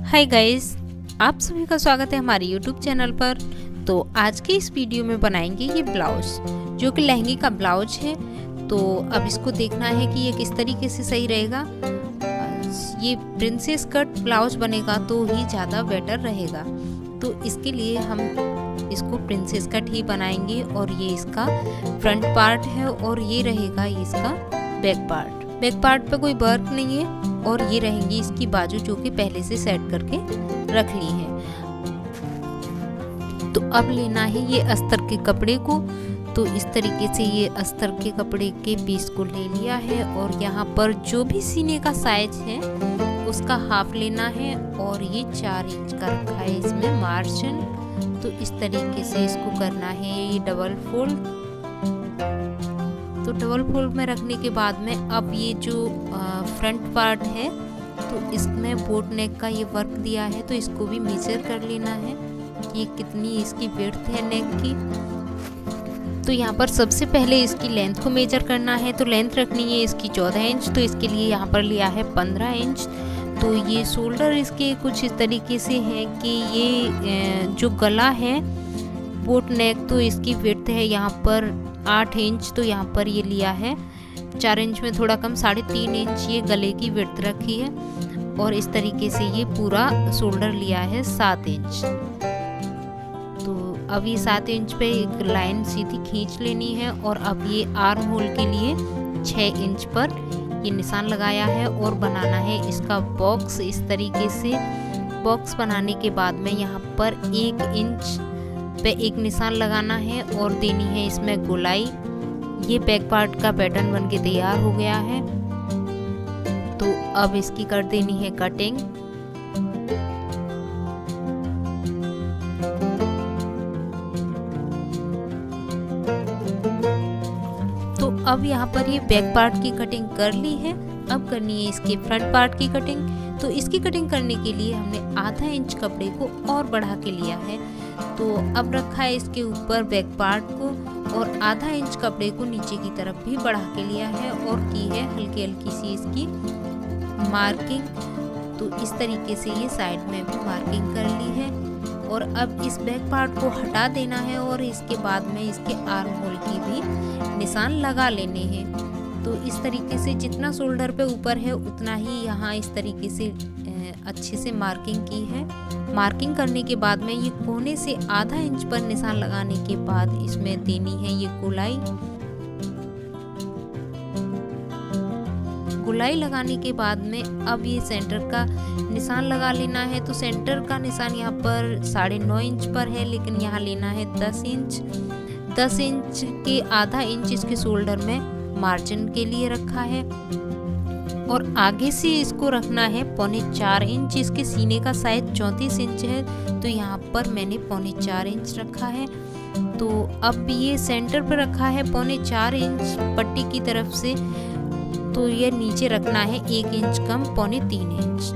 Hi guys, आप सभी का स्वागत है हमारे यूट्यूब चैनल पर। तो आज के इस वीडियो में बनाएंगे ये ब्लाउज, जो कि लहंगे का ब्लाउज है। तो अब इसको देखना है कि ये किस तरीके से सही रहेगा। ये प्रिंसेस कट ब्लाउज बनेगा तो ही ज़्यादा बेटर रहेगा। तो इसके लिए हम इसको प्रिंसेस कट ही बनाएंगे और ये इसका फ्रंट पार्ट है और ये रहेगा इसका बैक पार्ट। बैक पार्ट पे कोई वर्क नहीं है और ये रहेंगी इसकी बाजू, जो कि पहले से सेट करके रख ली है। तो अब लेना है ये अस्तर के कपड़े को। तो इस तरीके से ये अस्तर के कपड़े के पीस को ले लिया है और यहाँ पर जो भी सीने का साइज है उसका हाफ लेना है और ये 4 इंच का रखा है इसमें मार्जिन। तो इस तरीके से इसको करना है ये डबल फोल्ड। तो डबल फोल्ड में रखने के बाद में अब ये जो फ्रंट पार्ट है तो इसमें बोट नेक का ये वर्क दिया है, तो इसको भी मेजर कर लेना है कि कितनी इसकी विड्थ है नेक की। तो यहाँ पर सबसे पहले इसकी लेंथ को मेजर करना है। तो लेंथ रखनी है इसकी 14 इंच, तो इसके लिए यहाँ पर लिया है 15 इंच। तो ये शोल्डर इसके कुछ इस तरीके से है कि ये जो गला है बोट नेक, तो इसकी विड्थ है यहाँ पर 8 इंच। तो यहाँ पर ये लिया है 4 इंच में थोड़ा कम, 3.5 इंच ये गले की विड्थ रखी है और इस तरीके से ये पूरा शोल्डर लिया है 7 इंच। तो अब ये 7 इंच पे एक लाइन सीधी खींच लेनी है और अब ये आर्म होल के लिए 6 इंच पर ये निशान लगाया है और बनाना है इसका बॉक्स। इस तरीके से बॉक्स बनाने के बाद में यहाँ पर 1 इंच पे एक निशान लगाना है और देनी है इसमें गोलाई। ये बैक पार्ट का पैटर्न बनके तैयार हो गया है। तो अब इसकी कर देनी है कटिंग। तो अब यहाँ पर ये बैक पार्ट की कटिंग कर ली है। अब करनी है इसके फ्रंट पार्ट की कटिंग। तो इसकी कटिंग करने के लिए हमने आधा इंच कपड़े को और बढ़ा के लिया है। तो अब रखा है इसके ऊपर बैक पार्ट को और आधा इंच कपड़े को नीचे की तरफ भी बढ़ा के लिया है और की है हल्की हल्की सी इसकी मार्किंग। तो इस तरीके से ये साइड में भी मार्किंग कर ली है और अब इस बैक पार्ट को हटा देना है और इसके बाद में इसके आर्म होल की भी निशान लगा लेने हैं। तो इस तरीके से जितना शोल्डर पे ऊपर है उतना ही यहाँ इस तरीके से अच्छे से मार्किंग की है। मार्किंग करने के बाद में ये कोने से आधा इंच पर निशान लगाने के बाद इसमें देनी है ये गोलाई। गोलाई लगाने के बाद में अब ये सेंटर का निशान लगा लेना है। तो सेंटर का निशान यहाँ पर 9.5 इंच पर है, लेकिन यहाँ लेना है 10 इंच। 10 इंच के आधा इंच इसके शोल्डर में मार्जिन के लिए रखा है और आगे से इसको रखना है 3.25 इंच। इसके सीने का साइज 34 इंच है, तो यहाँ पर मैंने 3.25 इंच रखा है। तो अब ये सेंटर पर रखा है 3.25 इंच पट्टी की तरफ से, तो ये नीचे रखना है 1 इंच कम 3.25 इंच।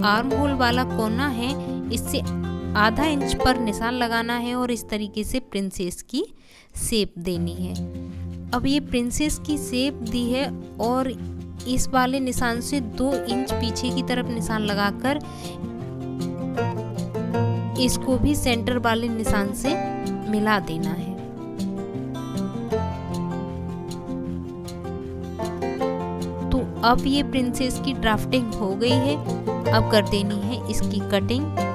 आर्म होल वाला कोना है, इससे आधा इंच पर निशान लगाना है और इस तरीके से प्रिंसेस की शेप देनी है। अब ये प्रिंसेस की शेप दी है और इस वाले निशान से 2 इंच पीछे की तरफ निशान लगाकर इसको भी सेंटर वाले निशान से मिला देना है। तो अब ये प्रिंसेस की ड्राफ्टिंग हो गई है। अब कर देनी है इसकी कटिंग।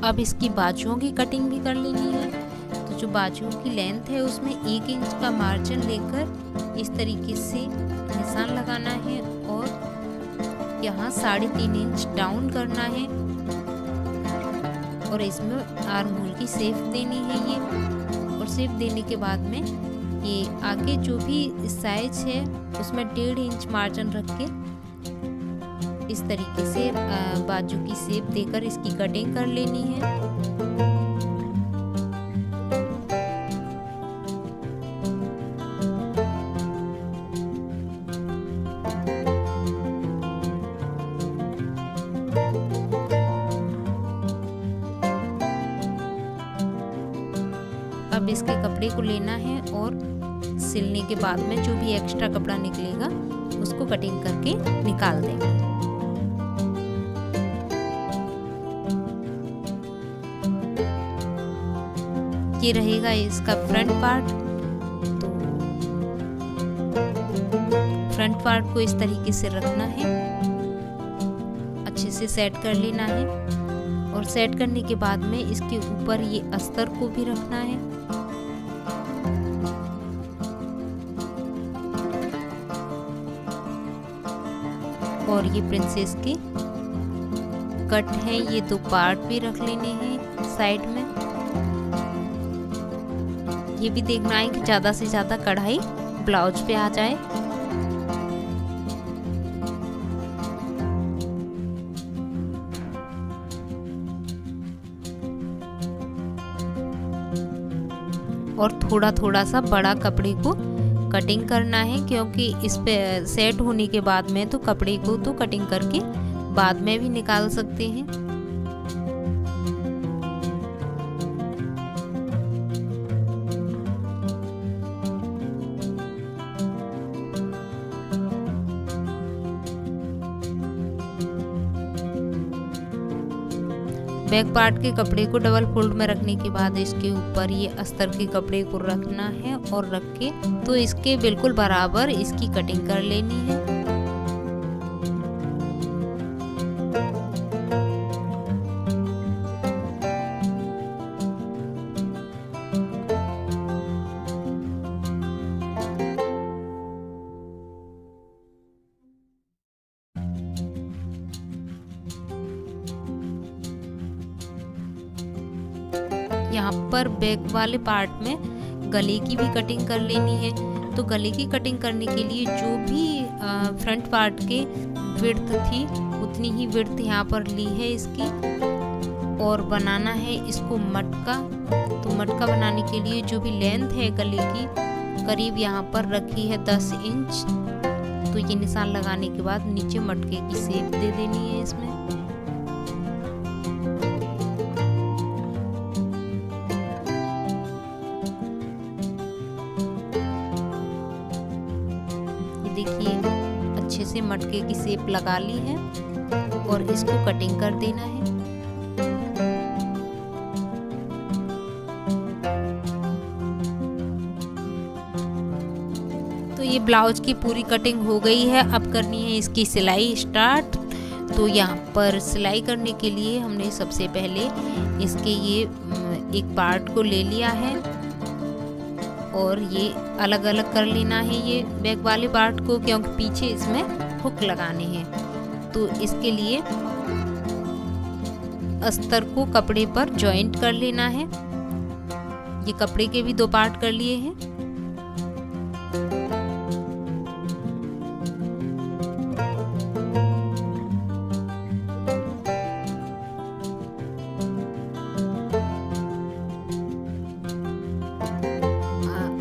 अब इसकी बाजुओं की कटिंग भी कर लेनी है। तो जो बाजुओं की लेंथ है उसमें 1 इंच का मार्जिन लेकर इस तरीके से निशान लगाना है और यहाँ 3.5 इंच डाउन करना है और इसमें आर्म होल की शेप देनी है ये। और शेप देने के बाद में ये आगे जो भी साइज है उसमें 1.5 इंच मार्जिन रख के इस तरीके से बाजू की शेप देकर इसकी कटिंग कर लेनी है। अब इसके कपड़े को लेना है और सिलने के बाद में जो भी एक्स्ट्रा कपड़ा निकलेगा उसको कटिंग करके निकाल देंगे। ये रहेगा इसका फ्रंट पार्ट। तो फ्रंट पार्ट को इस तरीके से रखना है, अच्छे से सेट कर लेना है और सेट करने के बाद में इसके ऊपर ये अस्तर को भी रखना है। और ये प्रिंसेस के कट हैं, ये 2 पार्ट भी रख लेने हैं साइड में। ये भी देखना है कि ज़्यादा से ज़्यादा कढ़ाई ब्लाउज पे आ जाए। और थोड़ा थोड़ा सा बड़ा कपड़े को कटिंग करना है, क्योंकि इस पे सेट होने के बाद में तो कपड़े को तो कटिंग करके बाद में भी निकाल सकते हैं। बैक पार्ट के कपड़े को डबल फोल्ड में रखने के बाद इसके ऊपर ये अस्तर के कपड़े को रखना है और रख के तो इसके बिल्कुल बराबर इसकी कटिंग कर लेनी है। यहाँ पर बैक वाले पार्ट में गले की भी कटिंग कर लेनी है। तो गले की कटिंग करने के लिए जो भी फ्रंट पार्ट के विड्थ थी उतनी ही विड्थ यहाँ पर ली है इसकी, और बनाना है इसको मटका। तो मटका बनाने के लिए जो भी लेंथ है गले की करीब यहाँ पर रखी है 10 इंच। तो ये निशान लगाने के बाद नीचे मटके की शेप दे देनी है इसमें। देखिए अच्छे से मटके की शेप लगा ली है और इसको कटिंग कर देना है। तो ये ब्लाउज की पूरी कटिंग हो गई है। अब करनी है इसकी सिलाई स्टार्ट। तो यहाँ पर सिलाई करने के लिए हमने सबसे पहले इसके ये एक पार्ट को ले लिया है और ये अलग अलग कर लेना है ये बैक वाले पार्ट को, क्योंकि पीछे इसमें हुक लगाने हैं। तो इसके लिए अस्तर को कपड़े पर जॉइंट कर लेना है। ये कपड़े के भी 2 पार्ट कर लिए हैं।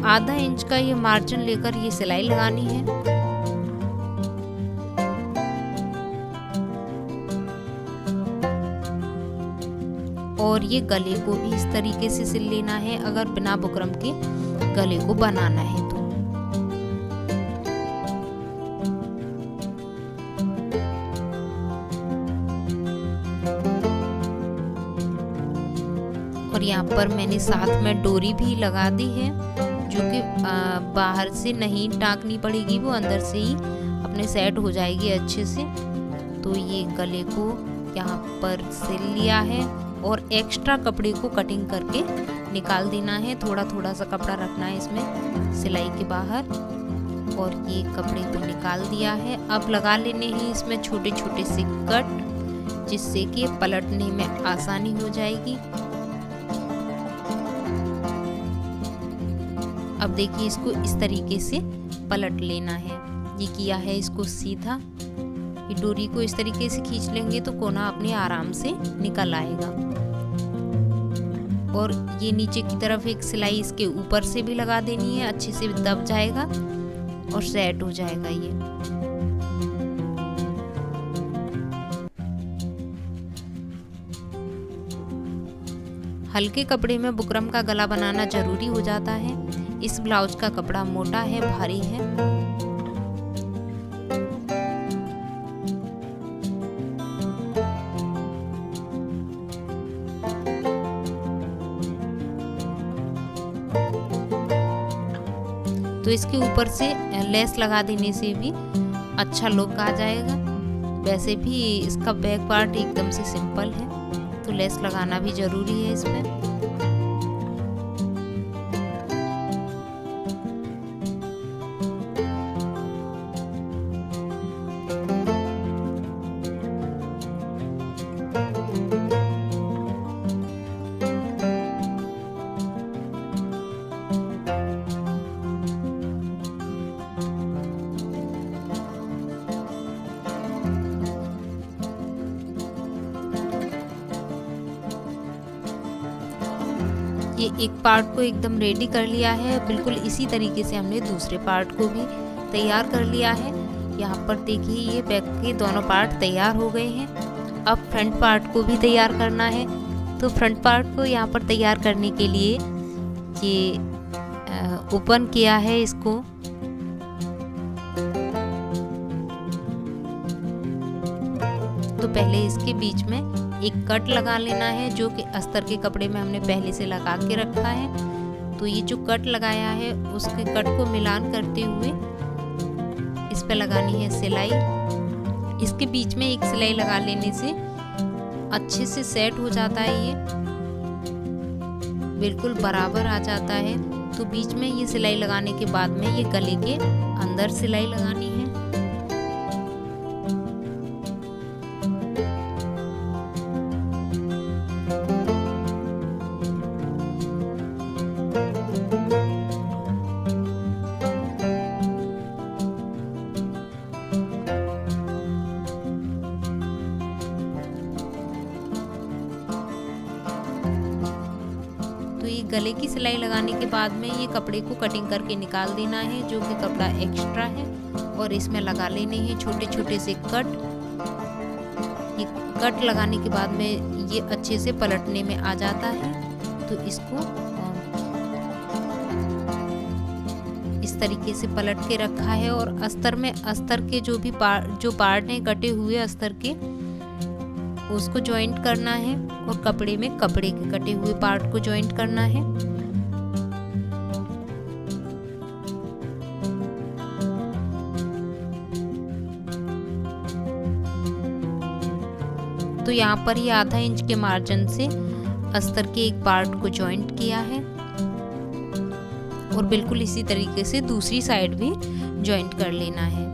आधा इंच का ये मार्जिन लेकर ये सिलाई लगानी है। और ये गले को भी इस तरीके से सिल लेना है अगर बिना बुकरम के गले को बनाना है तो। और यहाँ पर मैंने साथ में डोरी भी लगा दी है, जो कि बाहर से नहीं टाँकनी पड़ेगी, वो अंदर से ही अपने सेट हो जाएगी अच्छे से। तो ये गले को यहाँ पर सिल लिया है और एक्स्ट्रा कपड़े को कटिंग करके निकाल देना है। थोड़ा थोड़ा सा कपड़ा रखना है इसमें सिलाई के बाहर, और ये कपड़े को निकाल दिया है। अब लगा लेने हैं इसमें छोटे छोटे से कट, जिससे कि पलटने में आसानी हो जाएगी। अब अब देखिए इसको इस तरीके से पलट लेना है। ये किया है इसको सीधा। ये डोरी को इस तरीके से खींच लेंगे तो कोना अपने आराम से निकल आएगा। और ये नीचे की तरफ एक सिलाई इसके ऊपर से भी लगा देनी है, अच्छे से दब जाएगा और सेट हो जाएगा ये। हल्के कपड़े में बुकरम का गला बनाना जरूरी हो जाता है। इस ब्लाउज का कपड़ा मोटा है, भारी है। तो इसके ऊपर से लेस लगा देने से भी अच्छा लुक आ जाएगा। वैसे भी इसका बैक पार्ट एकदम से सिंपल है, तो लेस लगाना भी जरूरी है इसमें। ये एक पार्ट को एकदम रेडी कर लिया है। बिल्कुल इसी तरीके से हमने दूसरे पार्ट को भी तैयार कर लिया है। यहाँ पर देखिए ये बैक के दोनों पार्ट तैयार हो गए हैं। अब फ्रंट पार्ट को भी तैयार करना है। तो फ्रंट पार्ट को यहाँ पर तैयार करने के लिए ये ओपन किया है इसको। तो पहले इसके बीच में एक कट लगा लेना है, जो कि अस्तर के कपड़े में हमने पहले से लगा के रखा है। तो ये जो कट लगाया है उसके कट को मिलान करते हुए इस पे लगानी है सिलाई। इसके बीच में एक सिलाई लगा लेने से अच्छे से सेट हो जाता है, ये बिल्कुल बराबर आ जाता है। तो बीच में ये सिलाई लगाने के बाद में ये गले के अंदर सिलाई लगानी है। गले की सिलाई लगाने के बाद में ये कपड़े को कटिंग करके निकाल देना है, जो कि कपड़ा एक्स्ट्रा है, और इसमें लगा लेने हैं छोटे छोटे से कट। ये कट लगाने के बाद में ये अच्छे से पलटने में आ जाता है। तो इसको इस तरीके से पलट के रखा है। और अस्तर में अस्तर के जो पार्ट हैं कटे हुए अस्तर के, उसको जॉइंट करना है, और कपड़े में कपड़े के कटे हुए पार्ट को जॉइंट करना है। तो यहाँ पर ये आधा इंच के मार्जिन से अस्तर के एक पार्ट को जॉइंट किया है, और बिल्कुल इसी तरीके से दूसरी साइड भी जॉइंट कर लेना है।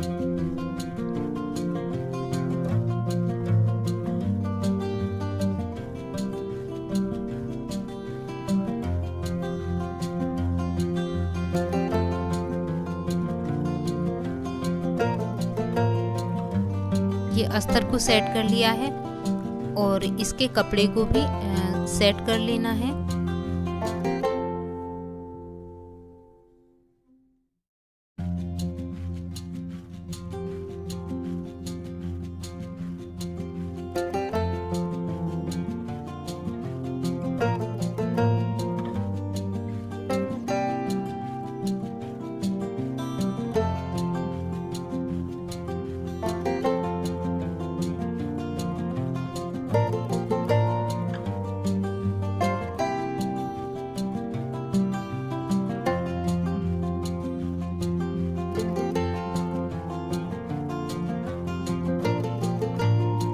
ये अस्तर को सेट कर लिया है, और इसके कपड़े को भी सेट कर लेना है।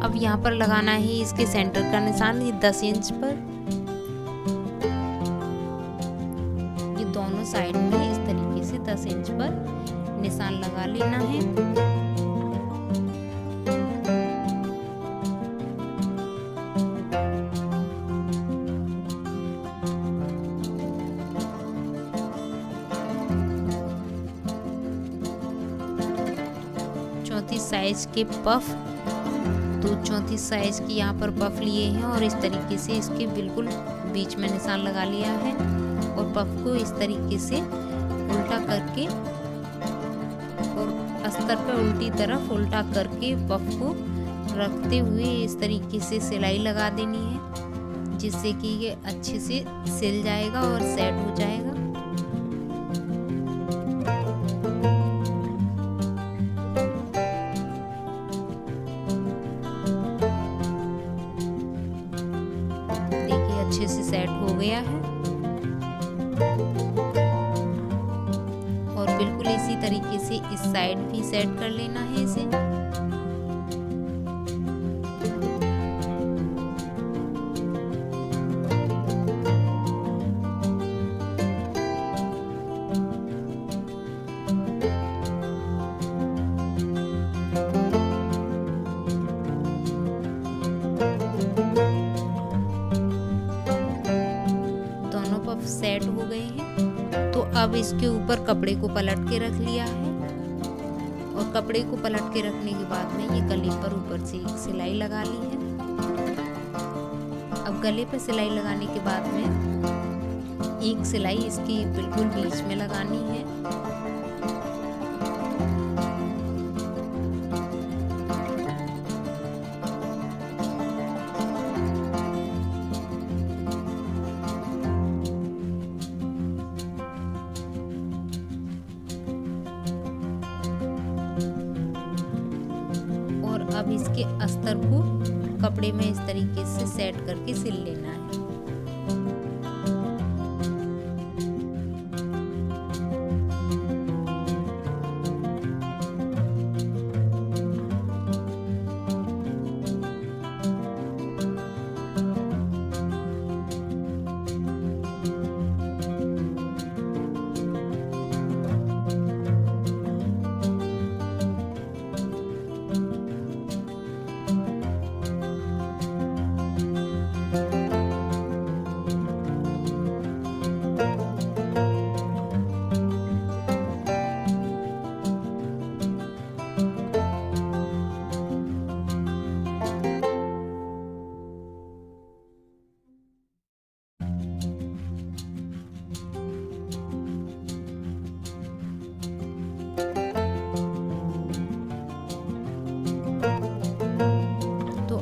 अब यहाँ पर लगाना है इसके सेंटर का निशान, ये 10 इंच पर। ये दोनों साइड में इस तरीके से 10 इंच पर निशान लगा लेना है। 34 साइज के पफ। तो 34 साइज की यहाँ पर पफ लिए हैं और इस तरीके से इसके बिल्कुल बीच में निशान लगा लिया है और पफ को इस तरीके से उल्टा करके और अस्तर पर उल्टी तरफ उल्टा करके पफ को रखते हुए इस तरीके से सिलाई लगा देनी है, जिससे कि ये अच्छे से सिल जाएगा और सेट हो जाएगा। देखिए अच्छे से सेट हो गया है और बिल्कुल इसी तरीके से इस साइड भी सेट कर लेना है इसे। दोनों पफ सेट हो गए हैं। तो अब इसके ऊपर कपड़े को पलट के रख लिया है और कपड़े को पलट के रखने के बाद में ये गले पर ऊपर से एक सिलाई लगा ली है। अब गले पर सिलाई लगाने के बाद में एक सिलाई इसकी बिल्कुल बीच में लगानी है। अब इसके अस्तर को कपड़े में इस तरीके से सेट करके सिल लेना है।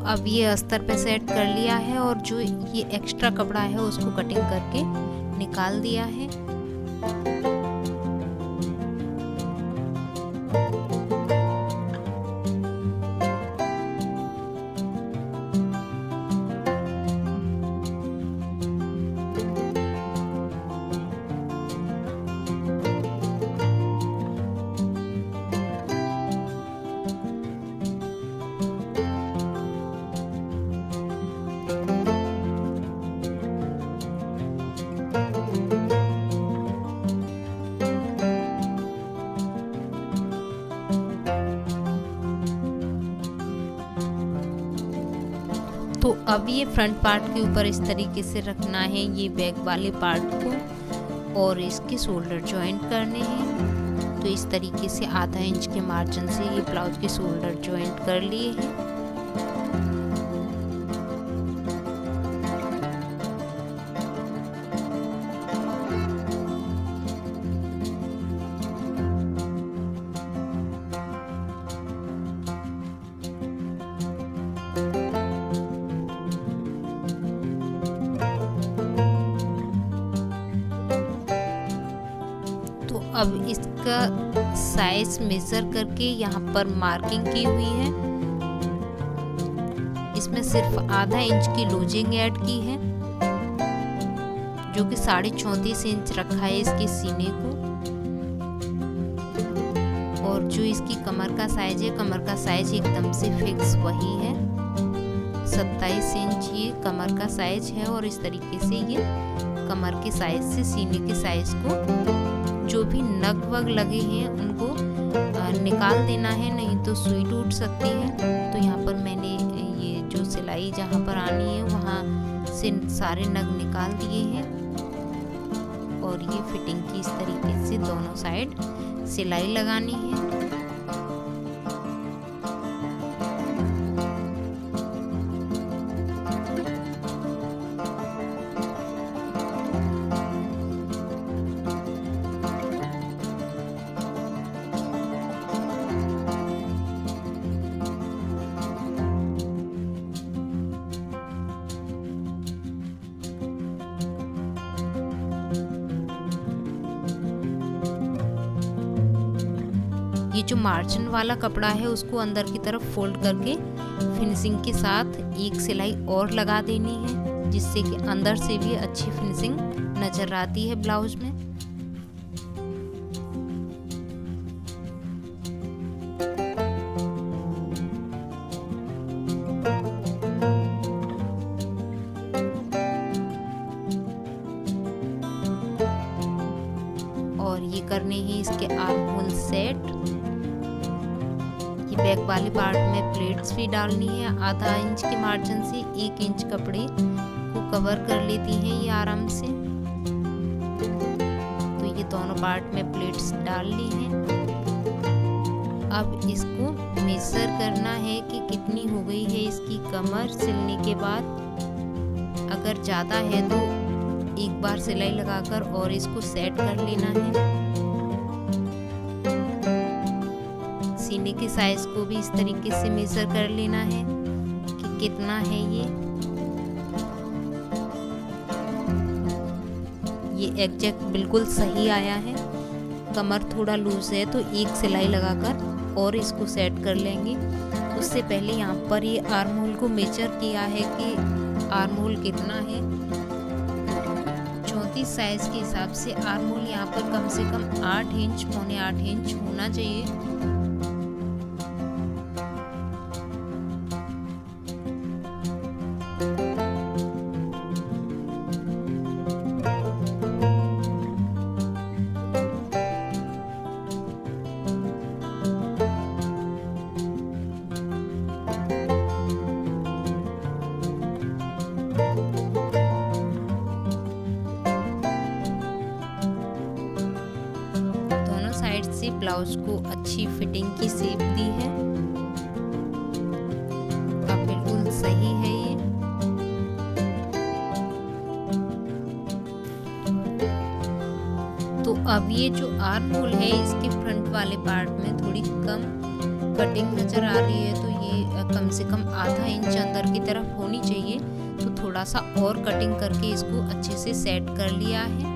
अब ये अस्तर पे सेट कर लिया है और जो ये एक्स्ट्रा कपड़ा है उसको कटिंग करके निकाल दिया है। तो अब ये फ्रंट पार्ट के ऊपर इस तरीके से रखना है ये बैक वाले पार्ट को और इसके शोल्डर जॉइंट करने हैं। तो इस तरीके से आधा इंच के मार्जिन से ये ब्लाउज के शोल्डर जॉइंट कर लिए हैं। अब इसका साइज मेजर करके यहाँ पर मार्किंग की हुई है। इसमें सिर्फ आधा इंच की लूजिंग ऐड की है जो कि 34.5 इंच रखा है इसके सीने को। और जो इसकी कमर का साइज है, कमर का साइज एकदम से फिक्स वही है, 27 इंच ये कमर का साइज है। और इस तरीके से ये कमर के साइज से सीने के साइज को जो भी नग वग लगे हैं उनको निकाल देना है, नहीं तो सुई टूट सकती है। तो यहाँ पर मैंने ये जो सिलाई जहाँ पर आनी है वहाँ से सारे नग निकाल दिए हैं और ये फिटिंग की इस तरीके से दोनों साइड सिलाई लगानी है। ये जो मार्जिन वाला कपड़ा है उसको अंदर की तरफ फोल्ड करके फिनिशिंग के साथ एक सिलाई और लगा देनी है, जिससे कि अंदर से भी अच्छी फिनिशिंग नजर आती है ब्लाउज में। और ये करने ही इसके आर्म होल सेट। ये बैक वाले पार्ट में प्लेट्स भी डालनी है। आधा इंच के मार्जिन से 1 इंच कपड़े को कवर कर लेती हैं ये आराम से। तो ये दोनों पार्ट में प्लेट्स डाल ली हैं। अब इसको मेजर करना है कि कितनी हो गई है इसकी कमर सिलने के बाद। अगर ज़्यादा है तो एक बार सिलाई लगाकर और इसको सेट कर लेना है। सीने के साइज को भी इस तरीके से मेजर कर लेना है कि कितना है ये एग्जैक्ट बिल्कुल सही आया है। कमर थोड़ा लूज है तो एक सिलाई लगाकर और इसको सेट कर लेंगे। उससे पहले यहाँ पर ये आर्म होल को मेजर किया है कि आर्म होल कितना है। 34 साइज के हिसाब से आर्म होल यहाँ पर कम से कम 8 इंच, पौने 8 इंच होना चाहिए। साइड से ब्लाउज को अच्छी फिटिंग की शेप दी है। अब बिल्कुल सही है ये। तो अब ये जो आर्म होल है इसके फ्रंट वाले पार्ट में थोड़ी कम कटिंग नजर आ रही है, तो ये कम से कम आधा इंच अंदर की तरफ होनी चाहिए। तो थोड़ा सा और कटिंग करके इसको अच्छे से सेट कर लिया है।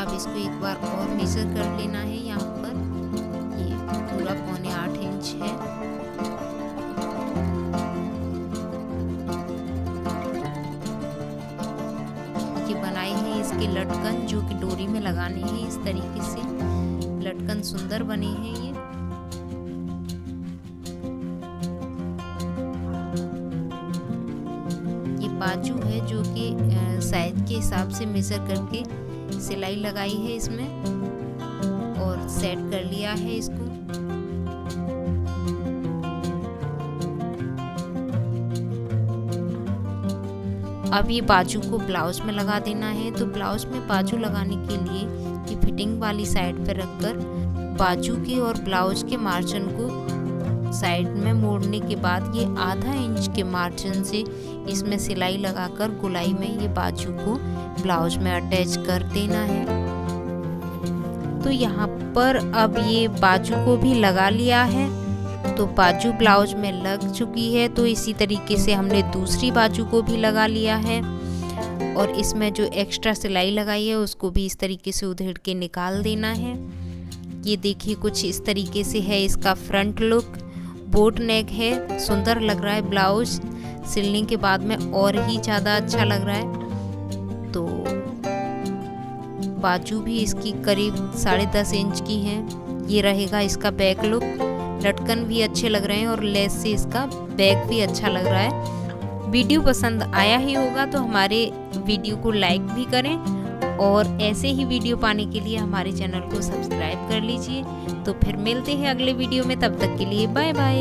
अब इसको एक बार और मेजर कर लेना है। यहाँ पर ये पूरा पौने 8 इंच है। ये बनाई है इसके लटकन, जो कि डोरी में लगाने हैं। इस तरीके से लटकन सुंदर बने हैं ये। ये बाजू है जो कि साइज के हिसाब से मेजर करके सिलाई लगाई है इसमें और सेट कर लिया है इसको। अब ये बाजू को ब्लाउज में लगा देना है। तो ब्लाउज में बाजू लगाने के लिए ये फिटिंग वाली साइड पर रखकर बाजू के और ब्लाउज के मार्जिन को साइड में मोड़ने के बाद ये आधा इंच के मार्जिन से इसमें सिलाई लगाकर गोलाई में ये बाजू को ब्लाउज में अटैच कर देना है। तो यहाँ पर अब ये बाजू को भी लगा लिया है। तो बाजू ब्लाउज में लग चुकी है। तो इसी तरीके से हमने दूसरी बाजू को भी लगा लिया है और इसमें जो एक्स्ट्रा सिलाई लगाई है उसको भी इस तरीके से उधेड़ के निकाल देना है। ये देखिए कुछ इस तरीके से है इसका फ्रंट लुक। बोट नेक है, सुंदर लग रहा है। ब्लाउज सिलने के बाद में और ही ज़्यादा अच्छा लग रहा है। तो बाजू भी इसकी करीब 10.5 इंच की है। ये रहेगा इसका बैक लुक। लटकन भी अच्छे लग रहे हैं और लेस से इसका बैक भी अच्छा लग रहा है। वीडियो पसंद आया ही होगा तो हमारे वीडियो को लाइक भी करें और ऐसे ही वीडियो पाने के लिए हमारे चैनल को सब्सक्राइब कर लीजिए। तो फिर मिलते हैं अगले वीडियो में, तब तक के लिए बाय बाय।